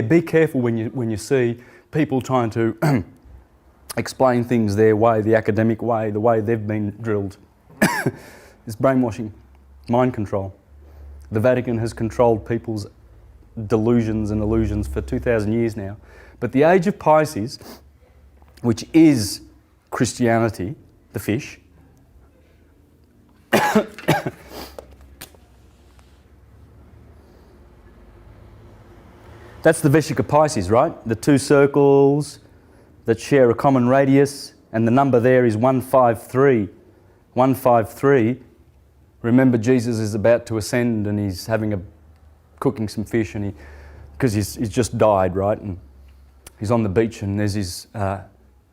Be careful when you see people trying to explain things their way, the academic way, the way they've been drilled. It's brainwashing, mind control. The Vatican has controlled people's delusions and illusions for 2,000 years now. But the age of Pisces, which is Christianity, the fish, that's the Vesica Pisces, right? The two circles that share a common radius, and the number there is 153. 153. Remember, Jesus is about to ascend and he's cooking some fish, and because he's just died, right? And he's on the beach, and there's his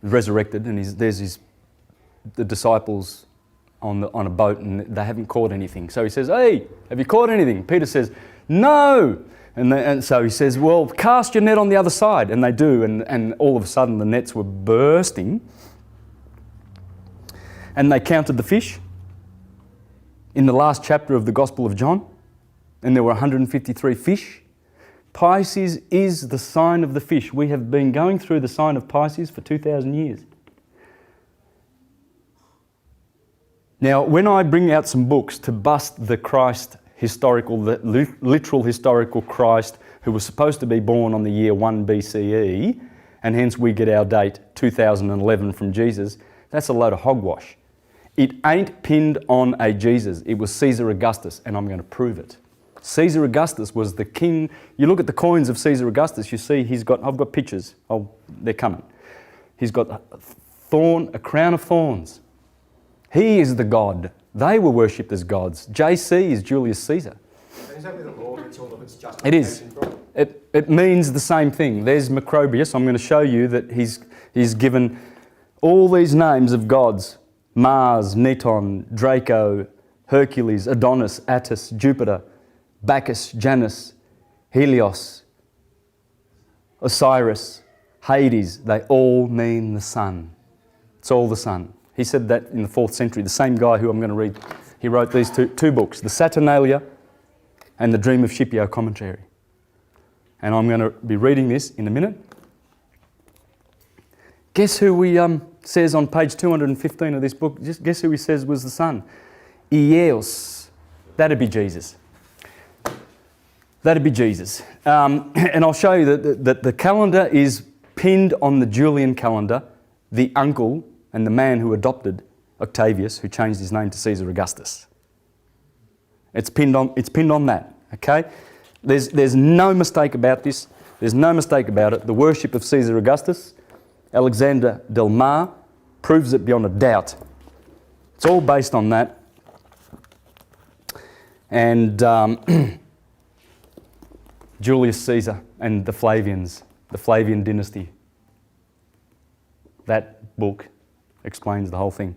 resurrected, and there's the disciples on a boat, and they haven't caught anything. So he says, "Hey, have you caught anything?" Peter says, "No." And so he says, "Well, cast your net on the other side." And they do, and all of a sudden the nets were bursting. And they counted the fish in the last chapter of the Gospel of John, and there were 153 fish. Pisces is the sign of the fish. We have been going through the sign of Pisces for 2,000 years. Now, when I bring out some books to bust the Christ the literal historical Christ who was supposed to be born on the year 1 BCE, and hence we get our date 2011 from Jesus, that's a load of hogwash. It ain't pinned on a Jesus. It was Caesar Augustus, and I'm going to prove it. Caesar Augustus was the king. You look at the coins of Caesar Augustus, you see I've got pictures. Oh, they're coming. He's got a crown of thorns. He is the god. They were worshipped as gods. JC is Julius Caesar. Is that where the law gets all of its justification? It is. From? It means the same thing. There's Macrobius. I'm going to show you that he's given all these names of gods: Mars, Neton, Draco, Hercules, Adonis, Attis, Jupiter, Bacchus, Janus, Helios, Osiris, Hades. They all mean the sun. It's all the sun. He said that in the 4th century. The same guy who I'm going to read, he wrote these two books, the Saturnalia and the Dream of Scipio Commentary. And I'm going to be reading this in a minute. Guess who he says on page 215 of this book? Just guess who he says was the sun? Ieus. That'd be Jesus. That'd be Jesus. And I'll show you that the calendar is pinned on the Julian calendar. The uncle and the man who adopted Octavius, who changed his name to Caesar Augustus. It's pinned on that, okay? There's no mistake about this. There's no mistake about it. The worship of Caesar Augustus, Alexander Del Mar, proves it beyond a doubt. It's all based on that. And Julius Caesar and the Flavians, the Flavian dynasty. That book explains the whole thing.